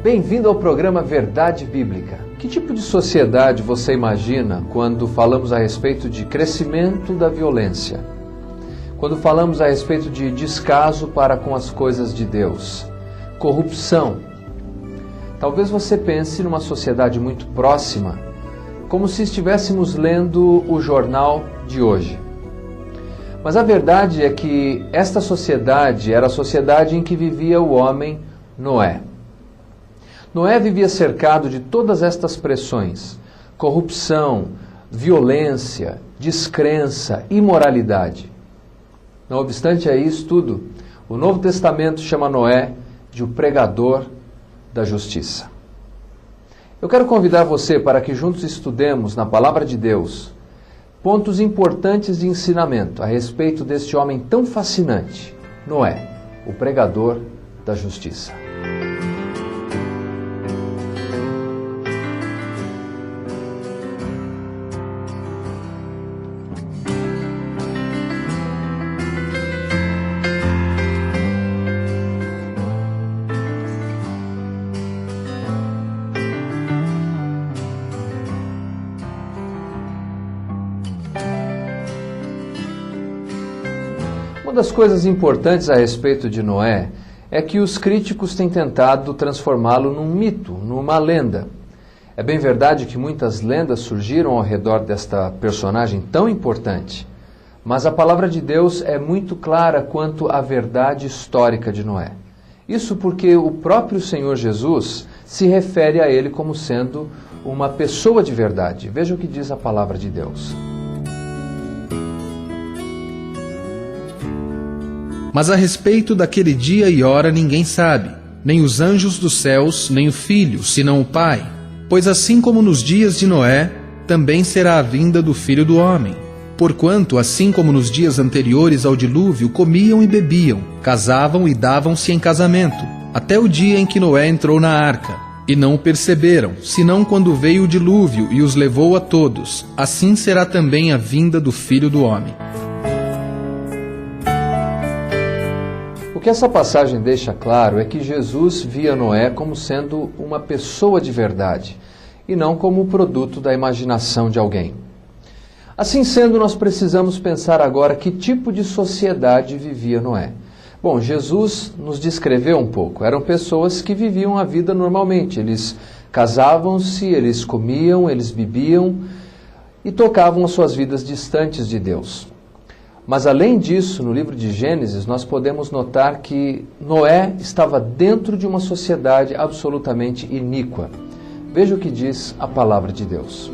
Bem-vindo ao programa Verdade Bíblica. Que tipo de sociedade você imagina quando falamos a respeito de crescimento da violência? Quando falamos a respeito de descaso para com as coisas de Deus? Corrupção? Talvez você pense numa sociedade muito próxima, como se estivéssemos lendo o jornal de hoje. Mas a verdade é que esta sociedade era a sociedade em que vivia o homem Noé. Noé vivia cercado de todas estas pressões: corrupção, violência, descrença, imoralidade. Não obstante a isso tudo, o Novo Testamento chama Noé de o pregador da justiça. Eu quero convidar você para que juntos estudemos na Palavra de Deus pontos importantes de ensinamento a respeito deste homem tão fascinante, Noé, o pregador da justiça. Uma das coisas importantes a respeito de Noé é que os críticos têm tentado transformá-lo num mito, numa lenda. É bem verdade que muitas lendas surgiram ao redor desta personagem tão importante, mas a palavra de Deus é muito clara quanto à verdade histórica de Noé. Isso porque o próprio Senhor Jesus se refere a ele como sendo uma pessoa de verdade. Veja o que diz a palavra de Deus. Mas a respeito daquele dia e hora ninguém sabe, nem os anjos dos céus, nem o Filho, senão o Pai. Pois assim como nos dias de Noé, também será a vinda do Filho do Homem. Porquanto, assim como nos dias anteriores ao dilúvio, comiam e bebiam, casavam e davam-se em casamento, até o dia em que Noé entrou na arca. E não o perceberam, senão quando veio o dilúvio e os levou a todos. Assim será também a vinda do Filho do Homem. O que essa passagem deixa claro é que Jesus via Noé como sendo uma pessoa de verdade e não como o produto da imaginação de alguém. Assim sendo, nós precisamos pensar agora que tipo de sociedade vivia Noé. Bom, Jesus nos descreveu um pouco. Eram pessoas que viviam a vida normalmente. Eles casavam-se, eles comiam, eles bebiam e tocavam as suas vidas distantes de Deus. Mas além disso, no livro de Gênesis, nós podemos notar que Noé estava dentro de uma sociedade absolutamente iníqua. Veja o que diz a palavra de Deus.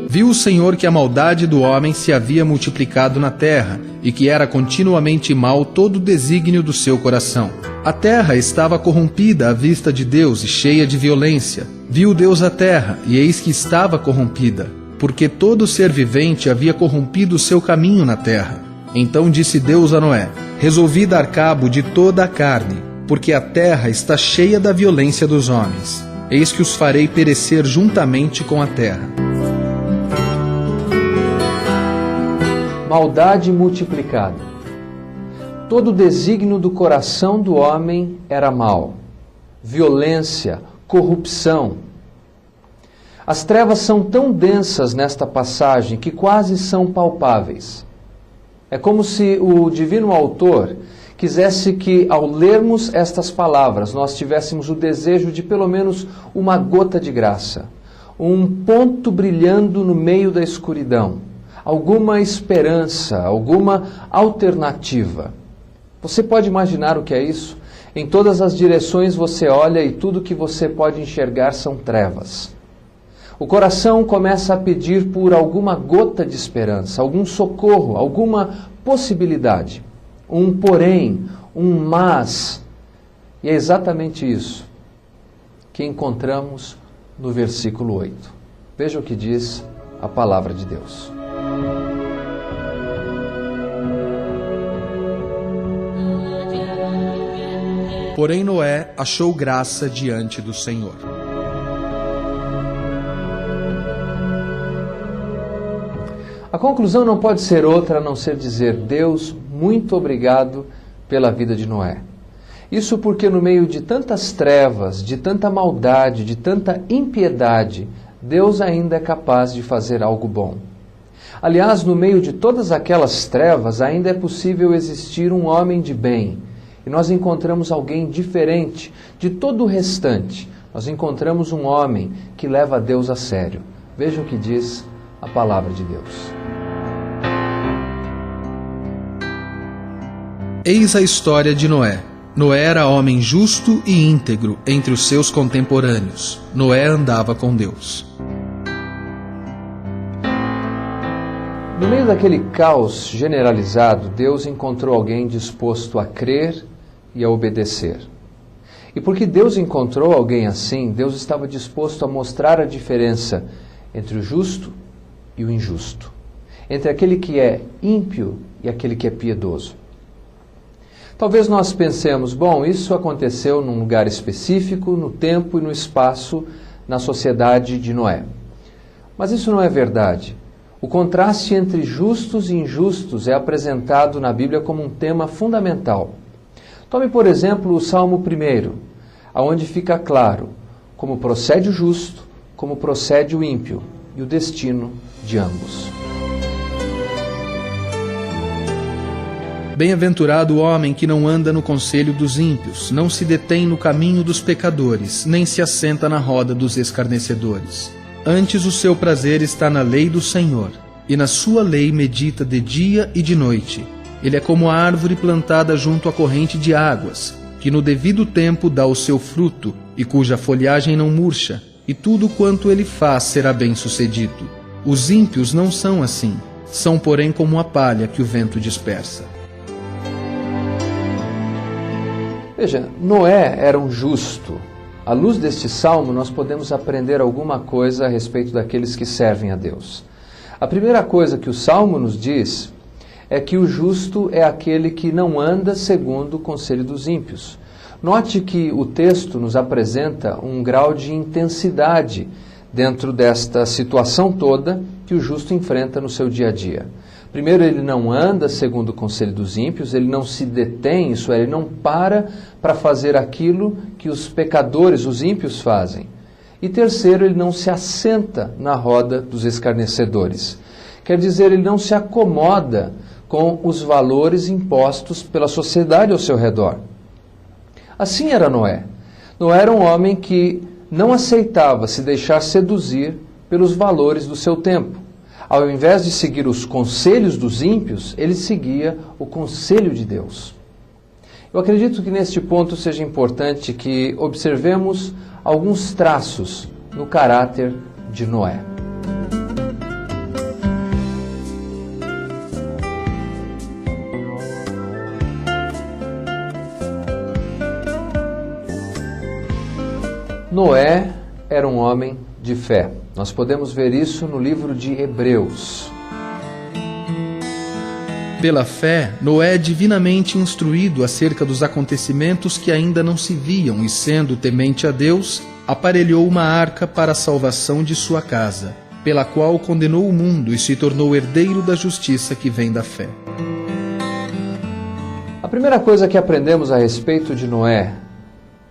Viu o Senhor que a maldade do homem se havia multiplicado na terra, e que era continuamente mau todo o desígnio do seu coração. A terra estava corrompida à vista de Deus e cheia de violência. Viu Deus a terra, e eis que estava corrompida, porque todo ser vivente havia corrompido o seu caminho na terra. Então disse Deus a Noé: resolvi dar cabo de toda a carne, porque a terra está cheia da violência dos homens. Eis que os farei perecer juntamente com a terra. Maldade multiplicada. Todo o desígnio do coração do homem era mau. Violência, corrupção. As trevas são tão densas nesta passagem que quase são palpáveis. É como se o divino autor quisesse que, ao lermos estas palavras, nós tivéssemos o desejo de pelo menos uma gota de graça, um ponto brilhando no meio da escuridão. Alguma esperança, alguma alternativa. Você pode imaginar o que é isso? Em todas as direções você olha e tudo que você pode enxergar são trevas. O coração começa a pedir por alguma gota de esperança, algum socorro, alguma possibilidade. Um porém, um mas. E é exatamente isso que encontramos no versículo 8. Veja o que diz a palavra de Deus. Porém Noé achou graça diante do Senhor. A conclusão não pode ser outra a não ser dizer: Deus muito obrigado pela vida de Noé. Isso porque no meio de tantas trevas, de tanta maldade, de tanta impiedade, Deus ainda é capaz de fazer algo bom. Aliás, no meio de todas aquelas trevas, ainda é possível existir um homem de bem. E nós encontramos alguém diferente de todo o restante. Nós encontramos um homem que leva a Deus a sério. Veja o que diz a palavra de Deus. Eis a história de Noé. Noé era homem justo e íntegro entre os seus contemporâneos. Noé andava com Deus. No meio daquele caos generalizado, Deus encontrou alguém disposto a crer e a obedecer. E porque Deus encontrou alguém assim, Deus estava disposto a mostrar a diferença entre o justo e o injusto, entre aquele que é ímpio e aquele que é piedoso. Talvez nós pensemos, bom, isso aconteceu num lugar específico, no tempo e no espaço, na sociedade de Noé. Mas isso não é verdade. O contraste entre justos e injustos é apresentado na Bíblia como um tema fundamental. Tome, por exemplo, o Salmo 1, onde fica claro como procede o justo, como procede o ímpio e o destino de ambos. Bem-aventurado o homem que não anda no conselho dos ímpios, não se detém no caminho dos pecadores, nem se assenta na roda dos escarnecedores. Antes o seu prazer está na lei do Senhor, e na sua lei medita de dia e de noite. Ele é como a árvore plantada junto à corrente de águas, que no devido tempo dá o seu fruto, e cuja folhagem não murcha, e tudo quanto ele faz será bem-sucedido. Os ímpios não são assim, são porém como a palha que o vento dispersa. Veja, Noé era um justo. À luz deste salmo, nós podemos aprender alguma coisa a respeito daqueles que servem a Deus. A primeira coisa que o salmo nos diz é que o justo é aquele que não anda segundo o conselho dos ímpios. Note que o texto nos apresenta um grau de intensidade dentro desta situação toda que o justo enfrenta no seu dia a dia. Primeiro, ele não anda segundo o conselho dos ímpios, ele não se detém, isso é, ele não para fazer aquilo que os pecadores, os ímpios, fazem. E terceiro, ele não se assenta na roda dos escarnecedores. Quer dizer, ele não se acomoda com os valores impostos pela sociedade ao seu redor. Assim era Noé. Noé era um homem que não aceitava se deixar seduzir pelos valores do seu tempo. Ao invés de seguir os conselhos dos ímpios, ele seguia o conselho de Deus. Eu acredito que neste ponto seja importante que observemos alguns traços no caráter de Noé. Noé era um homem de fé. Nós podemos ver isso no livro de Hebreus. Pela fé, Noé, divinamente instruído acerca dos acontecimentos que ainda não se viam e sendo temente a Deus, aparelhou uma arca para a salvação de sua casa, pela qual condenou o mundo e se tornou herdeiro da justiça que vem da fé. A primeira coisa que aprendemos a respeito de Noé,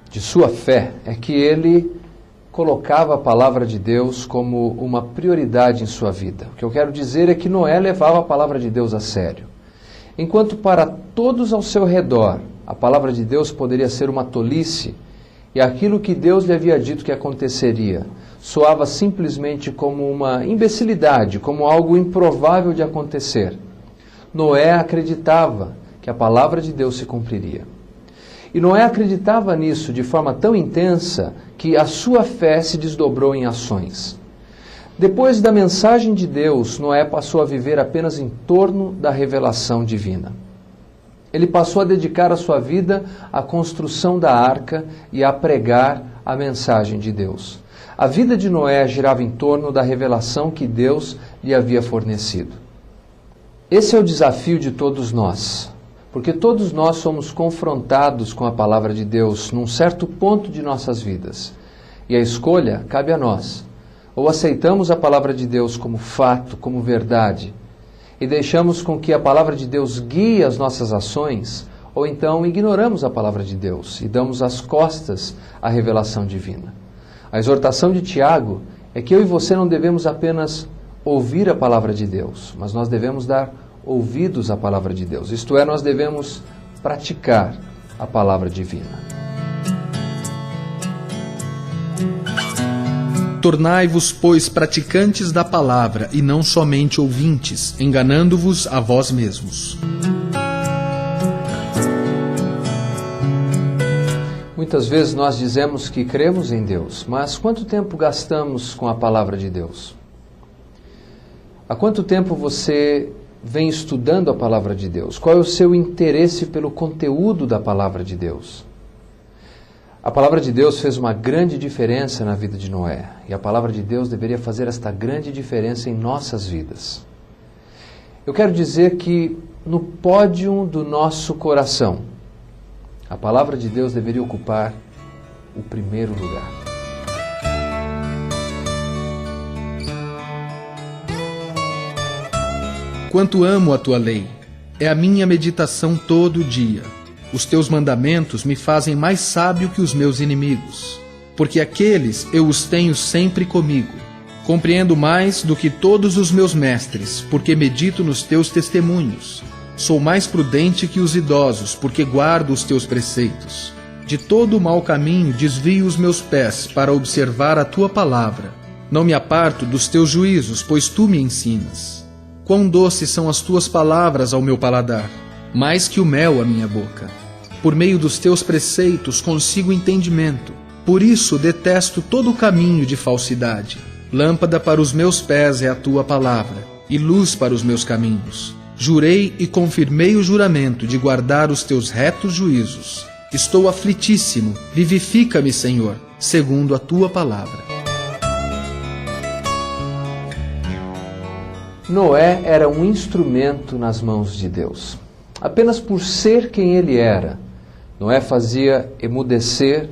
de sua fé, é que ele colocava a palavra de Deus como uma prioridade em sua vida. O que eu quero dizer é que Noé levava a palavra de Deus a sério. Enquanto para todos ao seu redor a palavra de Deus poderia ser uma tolice, e aquilo que Deus lhe havia dito que aconteceria soava simplesmente como uma imbecilidade, como algo improvável de acontecer, Noé acreditava que a palavra de Deus se cumpriria. E Noé acreditava nisso de forma tão intensa que a sua fé se desdobrou em ações. Depois da mensagem de Deus, Noé passou a viver apenas em torno da revelação divina. Ele passou a dedicar a sua vida à construção da arca e a pregar a mensagem de Deus. A vida de Noé girava em torno da revelação que Deus lhe havia fornecido. Esse é o desafio de todos nós. Porque todos nós somos confrontados com a palavra de Deus num certo ponto de nossas vidas. E a escolha cabe a nós. Ou aceitamos a palavra de Deus como fato, como verdade, e deixamos com que a palavra de Deus guie as nossas ações, ou então ignoramos a palavra de Deus e damos as costas à revelação divina. A exortação de Tiago é que eu e você não devemos apenas ouvir a palavra de Deus, mas nós devemos dar ouvidos à palavra de Deus. Isto é, nós devemos praticar a palavra divina. Tornai-vos, pois, praticantes da palavra, e não somente ouvintes, enganando-vos a vós mesmos. Muitas vezes nós dizemos que cremos em Deus, mas quanto tempo gastamos com a palavra de Deus? Há quanto tempo você vem estudando a palavra de Deus? Qual é o seu interesse pelo conteúdo da palavra de Deus? A palavra de Deus fez uma grande diferença na vida de Noé, e a palavra de Deus deveria fazer esta grande diferença em nossas vidas. Eu quero dizer que no pódio do nosso coração, a palavra de Deus deveria ocupar o primeiro lugar. Quanto amo a tua lei, é a minha meditação todo dia. Os teus mandamentos me fazem mais sábio que os meus inimigos, porque aqueles eu os tenho sempre comigo. Compreendo mais do que todos os meus mestres, porque medito nos teus testemunhos. Sou mais prudente que os idosos, porque guardo os teus preceitos. De todo o mau caminho desvio os meus pés para observar a tua palavra. Não me aparto dos teus juízos, pois tu me ensinas. Quão doces são as tuas palavras ao meu paladar, mais que o mel à minha boca. Por meio dos teus preceitos consigo entendimento. Por isso detesto todo o caminho de falsidade. Lâmpada para os meus pés é a tua palavra, e luz para os meus caminhos. Jurei e confirmei o juramento de guardar os teus retos juízos. Estou aflitíssimo, vivifica-me, Senhor, segundo a tua palavra. Noé era um instrumento nas mãos de Deus. Apenas por ser quem ele era, Noé fazia emudecer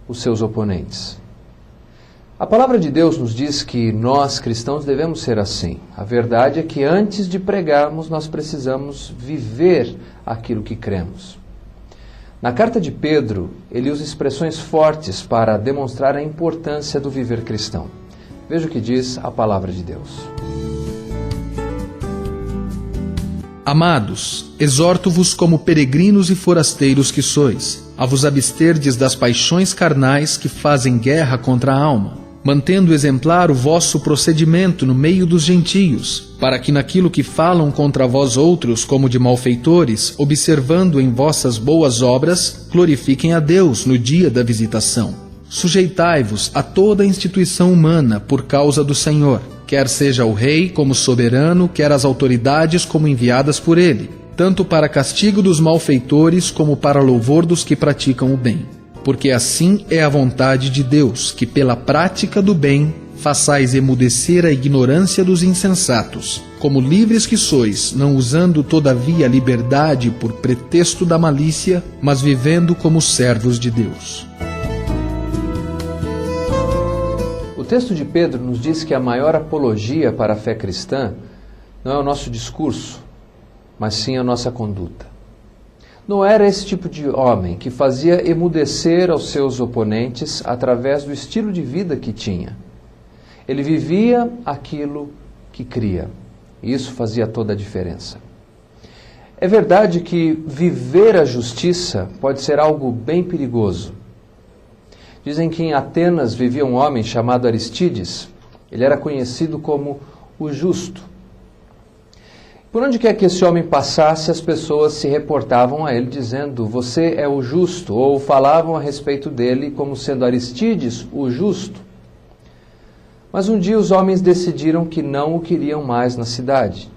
os seus oponentes. A palavra de Deus nos diz que nós, cristãos, devemos ser assim. A verdade é que antes de pregarmos, nós precisamos viver aquilo que cremos. Na carta de Pedro, ele usa expressões fortes para demonstrar a importância do viver cristão. Veja o que diz a palavra de Deus. Amados, exorto-vos como peregrinos e forasteiros que sois, a vos absterdes das paixões carnais que fazem guerra contra a alma, mantendo exemplar o vosso procedimento no meio dos gentios, para que naquilo que falam contra vós outros como de malfeitores, observando em vossas boas obras, glorifiquem a Deus no dia da visitação. Sujeitai-vos a toda a instituição humana por causa do Senhor, quer seja o rei como soberano, quer as autoridades como enviadas por ele, tanto para castigo dos malfeitores como para louvor dos que praticam o bem. Porque assim é a vontade de Deus, que pela prática do bem façais emudecer a ignorância dos insensatos, como livres que sois, não usando todavia a liberdade por pretexto da malícia, mas vivendo como servos de Deus. O texto de Pedro nos diz que a maior apologia para a fé cristã não é o nosso discurso, mas sim a nossa conduta. Não era esse tipo de homem que fazia emudecer aos seus oponentes através do estilo de vida que tinha. Ele vivia aquilo que cria, e isso fazia toda a diferença. É verdade que viver a justiça pode ser algo bem perigoso. Dizem que em Atenas vivia um homem chamado Aristides. Ele era conhecido como o Justo. Por onde quer que esse homem passasse, as pessoas se reportavam a ele dizendo: você é o justo, ou falavam a respeito dele como sendo Aristides, o justo. Mas um dia os homens decidiram que não o queriam mais na cidade.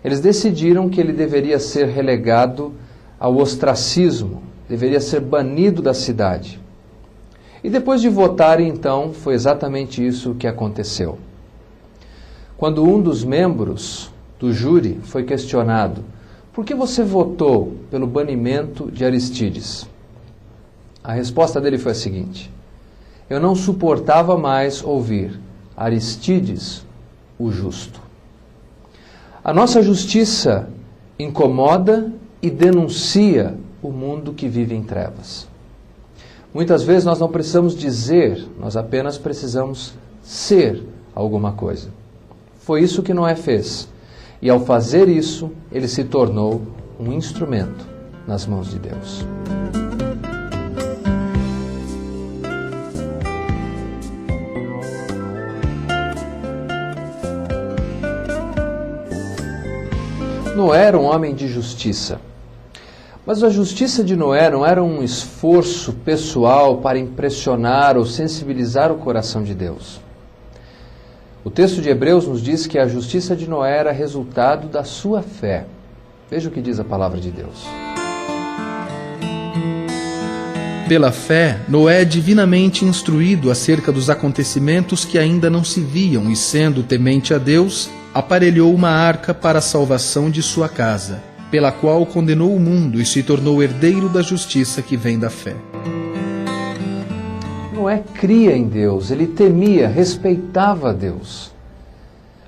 Eles decidiram que ele deveria ser relegado ao ostracismo, deveria ser banido da cidade. E depois de votarem, então, foi exatamente isso que aconteceu. Quando um dos membros do júri foi questionado: por que você votou pelo banimento de Aristides? A resposta dele foi a seguinte: eu não suportava mais ouvir Aristides, o justo. A nossa justiça incomoda e denuncia o mundo que vive em trevas. Muitas vezes nós não precisamos dizer, nós apenas precisamos ser alguma coisa. Foi isso que Noé fez. E ao fazer isso, ele se tornou um instrumento nas mãos de Deus. Noé era um homem de justiça. Mas a justiça de Noé não era um esforço pessoal para impressionar ou sensibilizar o coração de Deus. O texto de Hebreus nos diz que a justiça de Noé era resultado da sua fé. Veja o que diz a palavra de Deus. Pela fé, Noé é divinamente instruído acerca dos acontecimentos que ainda não se viam e, sendo temente a Deus, aparelhou uma arca para a salvação de sua casa, pela qual condenou o mundo e se tornou herdeiro da justiça que vem da fé. Noé cria em Deus, ele temia, respeitava a Deus.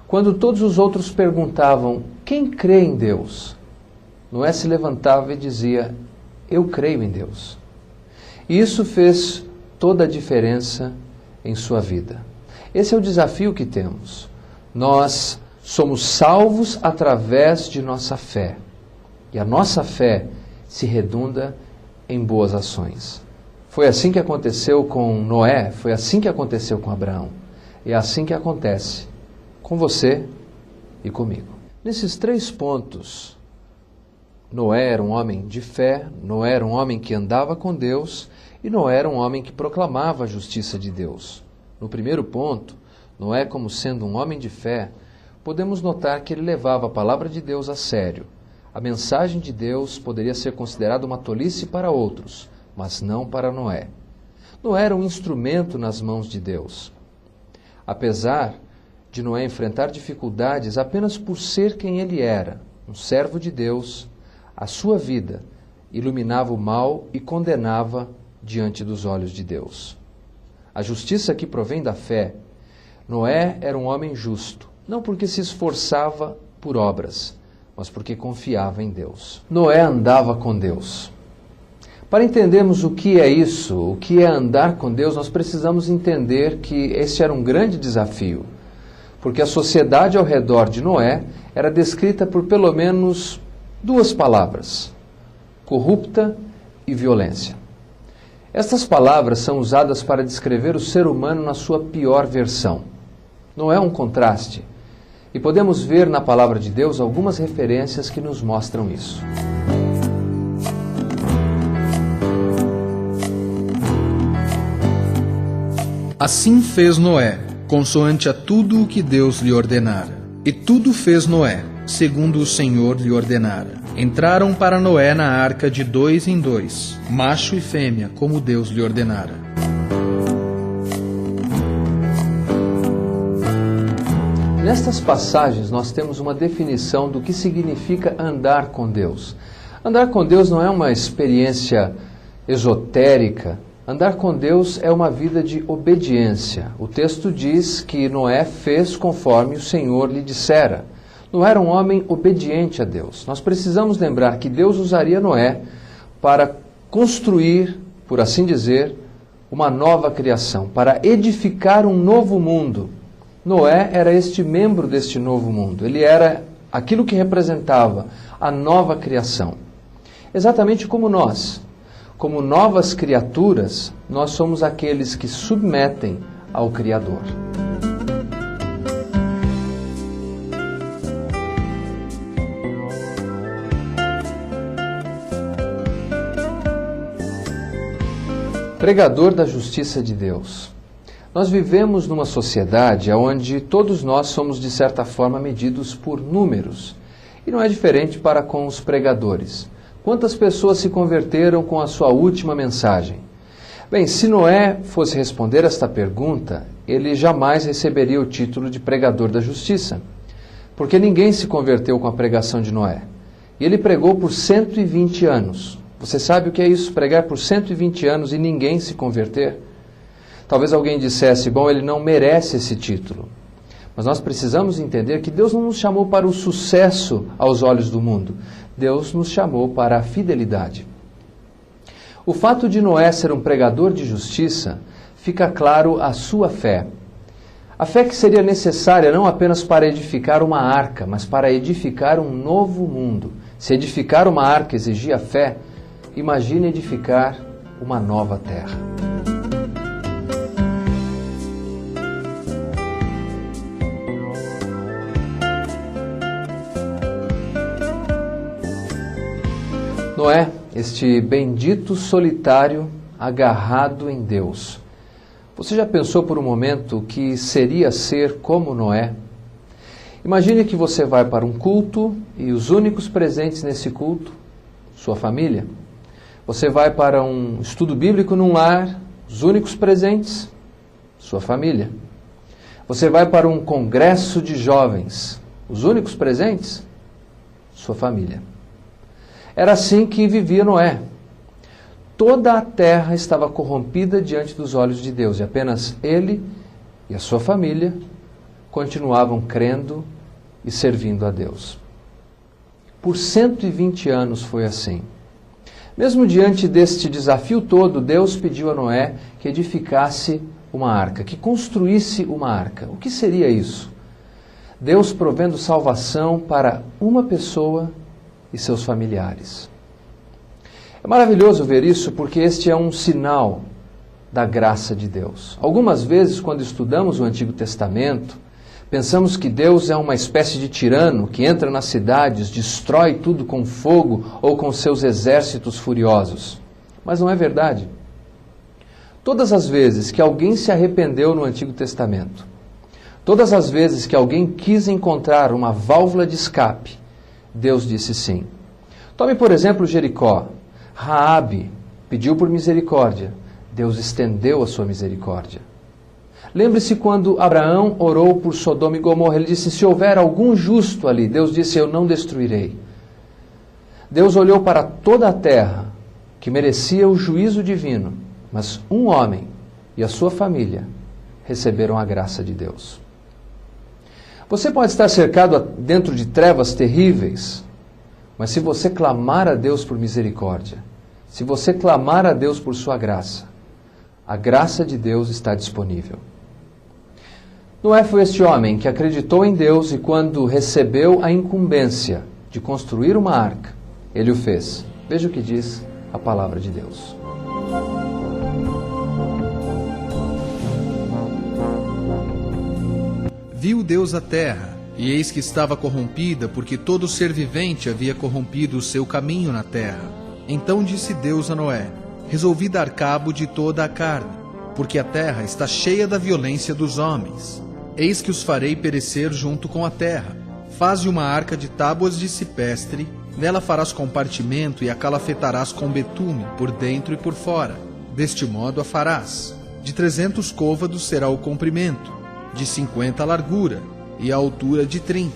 Quando todos os outros perguntavam, quem crê em Deus? Noé se levantava e dizia, eu creio em Deus. E isso fez toda a diferença em sua vida. Esse é o desafio que temos. Nós somos salvos através de nossa fé. E a nossa fé se redunda em boas ações. Foi assim que aconteceu com Noé, foi assim que aconteceu com Abraão. E é assim que acontece com você e comigo. Nesses 3 pontos, Noé era um homem de fé, Noé era um homem que andava com Deus e Noé era um homem que proclamava a justiça de Deus. No primeiro ponto, Noé, como sendo um homem de fé, podemos notar que ele levava a palavra de Deus a sério. A mensagem de Deus poderia ser considerada uma tolice para outros, mas não para Noé. Noé era um instrumento nas mãos de Deus. Apesar de Noé enfrentar dificuldades apenas por ser quem ele era, um servo de Deus, a sua vida iluminava o mal e condenava diante dos olhos de Deus. A justiça que provém da fé, Noé era um homem justo, não porque se esforçava por obras, mas porque confiava em Deus. Noé andava com Deus. Para entendermos o que é isso, o que é andar com Deus, nós precisamos entender que esse era um grande desafio, porque a sociedade ao redor de Noé era descrita por pelo menos 2 palavras: corrupta e violência. Estas palavras são usadas para descrever o ser humano na sua pior versão. Não é um contraste? E podemos ver na palavra de Deus algumas referências que nos mostram isso. Assim fez Noé, consoante a tudo o que Deus lhe ordenara. E tudo fez Noé, segundo o Senhor lhe ordenara. Entraram para Noé na arca de 2 em 2, macho e fêmea, como Deus lhe ordenara. Nestas passagens nós temos uma definição do que significa andar com Deus. Andar com Deus não é uma experiência esotérica. Andar com Deus é uma vida de obediência. O texto diz que Noé fez conforme o Senhor lhe dissera. Noé era um homem obediente a Deus. Nós precisamos lembrar que Deus usaria Noé para construir, por assim dizer, uma nova criação, para edificar um novo mundo. Noé era este membro deste novo mundo. Ele era aquilo que representava a nova criação. Exatamente como nós. Como novas criaturas, nós somos aqueles que submetem ao Criador. Pregador da justiça de Deus. Nós vivemos numa sociedade onde todos nós somos, de certa forma, medidos por números. E não é diferente para com os pregadores. Quantas pessoas se converteram com a sua última mensagem? Bem, se Noé fosse responder esta pergunta, ele jamais receberia o título de pregador da justiça, porque ninguém se converteu com a pregação de Noé. E ele pregou por 120 anos. Você sabe o que é isso, pregar por 120 anos e ninguém se converter? Talvez alguém dissesse, bom, ele não merece esse título. Mas nós precisamos entender que Deus não nos chamou para o sucesso aos olhos do mundo. Deus nos chamou para a fidelidade. O fato de Noé ser um pregador de justiça, fica claro a sua fé. A fé que seria necessária não apenas para edificar uma arca, mas para edificar um novo mundo. Se edificar uma arca exigia fé, imagine edificar uma nova terra. Noé, este bendito solitário agarrado em Deus. Você já pensou por um momento que seria ser como Noé? Imagine que você vai para um culto e os únicos presentes nesse culto, sua família. Você vai para um estudo bíblico num lar, os únicos presentes, sua família. Você vai para um congresso de jovens, os únicos presentes, sua família. Era assim que vivia Noé. Toda a terra estava corrompida diante dos olhos de Deus, e apenas ele e a sua família continuavam crendo e servindo a Deus. Por 120 anos foi assim. Mesmo diante deste desafio todo, Deus pediu a Noé que edificasse uma arca, que construísse uma arca. O que seria isso? Deus provendo salvação para uma pessoa e seus familiares. É maravilhoso ver isso porque este é um sinal da graça de Deus. Algumas vezes, quando estudamos o Antigo Testamento, pensamos que Deus é uma espécie de tirano que entra nas cidades, destrói tudo com fogo ou com seus exércitos furiosos. Mas não é verdade. Todas as vezes que alguém se arrependeu no Antigo Testamento, todas as vezes que alguém quis encontrar uma válvula de escape, Deus disse sim. Tome, por exemplo, Jericó. Raabe pediu por misericórdia. Deus estendeu a sua misericórdia. Lembre-se quando Abraão orou por Sodoma e Gomorra. Ele disse, se houver algum justo ali, Deus disse, eu não destruirei. Deus olhou para toda a terra, que merecia o juízo divino, mas um homem e a sua família receberam a graça de Deus. Você pode estar cercado dentro de trevas terríveis, mas se você clamar a Deus por misericórdia, se você clamar a Deus por sua graça, a graça de Deus está disponível. Noé foi este homem que acreditou em Deus e quando recebeu a incumbência de construir uma arca, ele o fez. Veja o que diz a palavra de Deus. Viu Deus a terra, e eis que estava corrompida, porque todo ser vivente havia corrompido o seu caminho na terra. Então disse Deus a Noé, resolvi dar cabo de toda a carne, porque a terra está cheia da violência dos homens. Eis que os farei perecer junto com a terra. Faze uma arca de tábuas de cipestre, nela farás compartimento e a calafetarás com betume, por dentro e por fora. Deste modo a farás. De 300 côvados será o comprimento, de 50 a largura, e a altura de 30.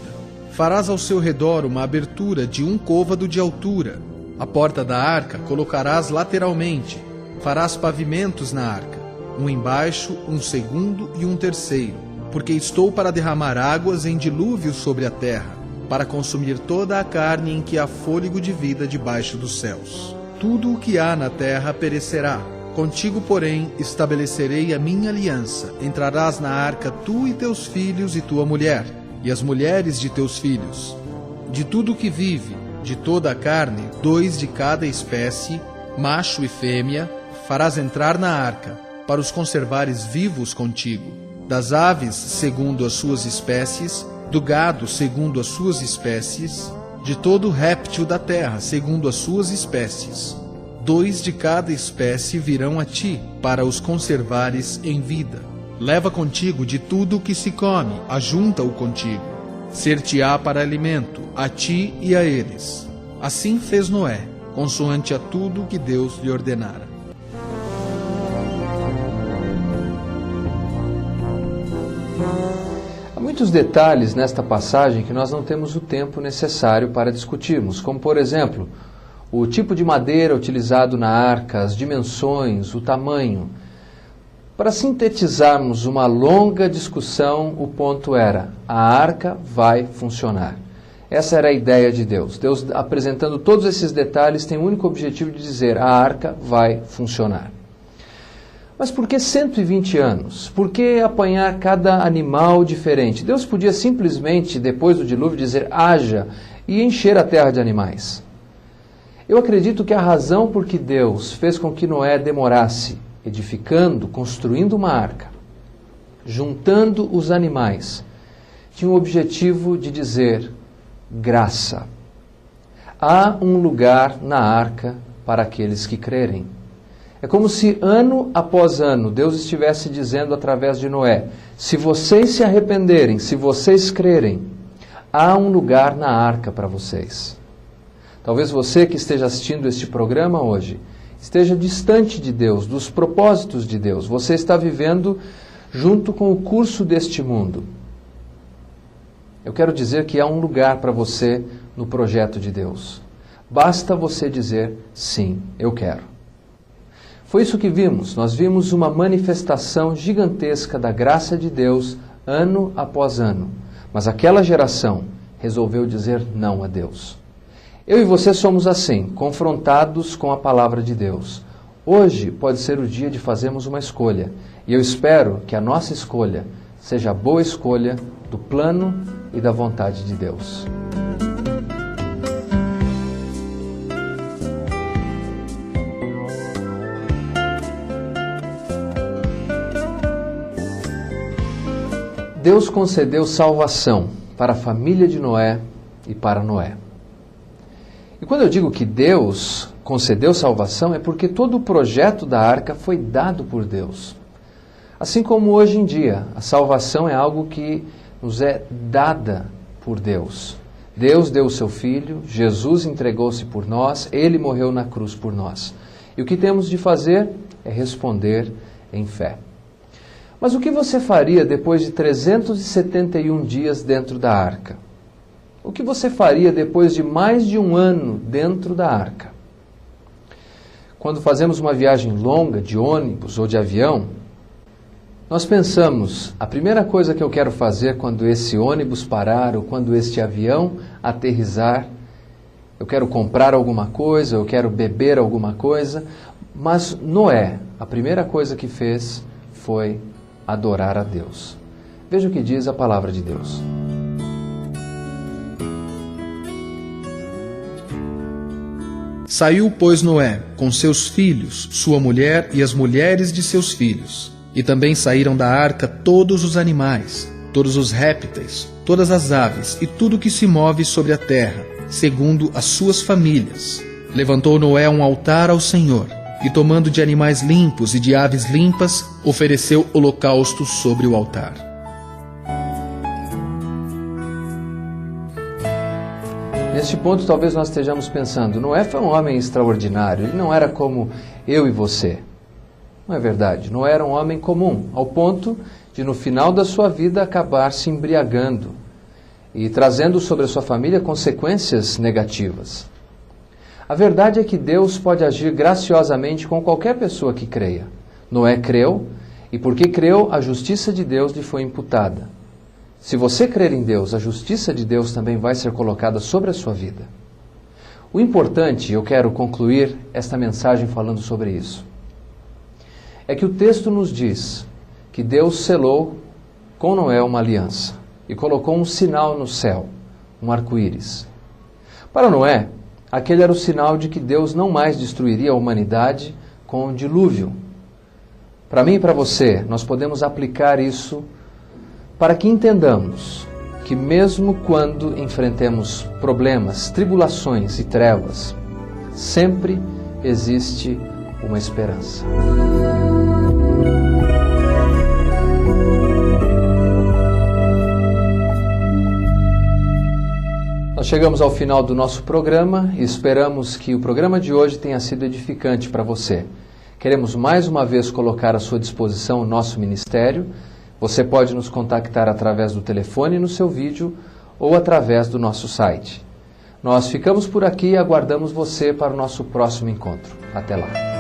Farás ao seu redor uma abertura de 1 côvado de altura. A porta da arca colocarás lateralmente. Farás pavimentos na arca, um embaixo, um segundo e um terceiro, porque estou para derramar águas em dilúvio sobre a terra, para consumir toda a carne em que há fôlego de vida debaixo dos céus. Tudo o que há na terra perecerá. Contigo, porém, estabelecerei a minha aliança. Entrarás na arca tu e teus filhos e tua mulher, e as mulheres de teus filhos. De tudo que vive, de toda a carne, 2 de cada espécie, macho e fêmea, farás entrar na arca, para os conservares vivos contigo. Das aves, segundo as suas espécies, do gado, segundo as suas espécies, de todo réptil da terra, segundo as suas espécies. 2 de cada espécie virão a ti, para os conservares em vida. Leva contigo de tudo o que se come, ajunta-o contigo. Ser-te-á para alimento, a ti e a eles. Assim fez Noé, consoante a tudo que Deus lhe ordenara. Há muitos detalhes nesta passagem que nós não temos o tempo necessário para discutirmos, como por exemplo, o tipo de madeira utilizado na arca, as dimensões, o tamanho. Para sintetizarmos uma longa discussão, o ponto era: a arca vai funcionar. Essa era a ideia de Deus. Deus, apresentando todos esses detalhes, tem o único objetivo de dizer: a arca vai funcionar. Mas por que 120 anos? Por que apanhar cada animal diferente? Deus podia simplesmente, depois do dilúvio, dizer: haja, e encher a terra de animais. Eu acredito que a razão por que Deus fez com que Noé demorasse, edificando, construindo uma arca, juntando os animais, tinha o objetivo de dizer: graça. Há um lugar na arca para aqueles que crerem. É como se ano após ano Deus estivesse dizendo através de Noé: se vocês se arrependerem, se vocês crerem, há um lugar na arca para vocês. Talvez você que esteja assistindo este programa hoje esteja distante de Deus, dos propósitos de Deus. Você está vivendo junto com o curso deste mundo. Eu quero dizer que há um lugar para você no projeto de Deus. Basta você dizer: sim, eu quero. Foi isso que vimos. Nós vimos uma manifestação gigantesca da graça de Deus ano após ano. Mas aquela geração resolveu dizer não a Deus. Eu e você somos assim, confrontados com a palavra de Deus. Hoje pode ser o dia de fazermos uma escolha. E eu espero que a nossa escolha seja a boa escolha do plano e da vontade de Deus. Deus concedeu salvação para a família de Noé e para Noé. E quando eu digo que Deus concedeu salvação, é porque todo o projeto da arca foi dado por Deus. Assim como hoje em dia, a salvação é algo que nos é dada por Deus. Deus deu o seu Filho, Jesus entregou-se por nós, Ele morreu na cruz por nós. E o que temos de fazer é responder em fé. Mas o que você faria depois de 371 dias dentro da arca? O que você faria depois de mais de um ano dentro da arca? Quando fazemos uma viagem longa de ônibus ou de avião, nós pensamos: a primeira coisa que eu quero fazer quando esse ônibus parar ou quando este avião aterrissar, eu quero comprar alguma coisa, eu quero beber alguma coisa. Mas Noé, a primeira coisa que fez foi adorar a Deus. Veja o que diz a palavra de Deus. Saiu, pois, Noé com seus filhos, sua mulher e as mulheres de seus filhos. E também saíram da arca todos os animais, todos os répteis, todas as aves e tudo que se move sobre a terra, segundo as suas famílias. Levantou Noé um altar ao Senhor, e tomando de animais limpos e de aves limpas, ofereceu holocaustos sobre o altar. Neste ponto, talvez nós estejamos pensando: Noé foi um homem extraordinário, ele não era como eu e você. Não é verdade? Noé era um homem comum, ao ponto de, no final da sua vida, acabar se embriagando e trazendo sobre a sua família consequências negativas. A verdade é que Deus pode agir graciosamente com qualquer pessoa que creia. Noé creu, e porque creu, a justiça de Deus lhe foi imputada. Se você crer em Deus, a justiça de Deus também vai ser colocada sobre a sua vida. O importante, eu quero concluir esta mensagem falando sobre isso, é que o texto nos diz que Deus selou com Noé uma aliança e colocou um sinal no céu, um arco-íris. Para Noé, aquele era o sinal de que Deus não mais destruiria a humanidade com o dilúvio. Para mim e para você, nós podemos aplicar isso para que entendamos que mesmo quando enfrentemos problemas, tribulações e trevas, sempre existe uma esperança. Nós chegamos ao final do nosso programa e esperamos que o programa de hoje tenha sido edificante para você. Queremos mais uma vez colocar à sua disposição o nosso ministério. Você pode nos contactar através do telefone no seu vídeo ou através do nosso site. Nós ficamos por aqui e aguardamos você para o nosso próximo encontro. Até lá.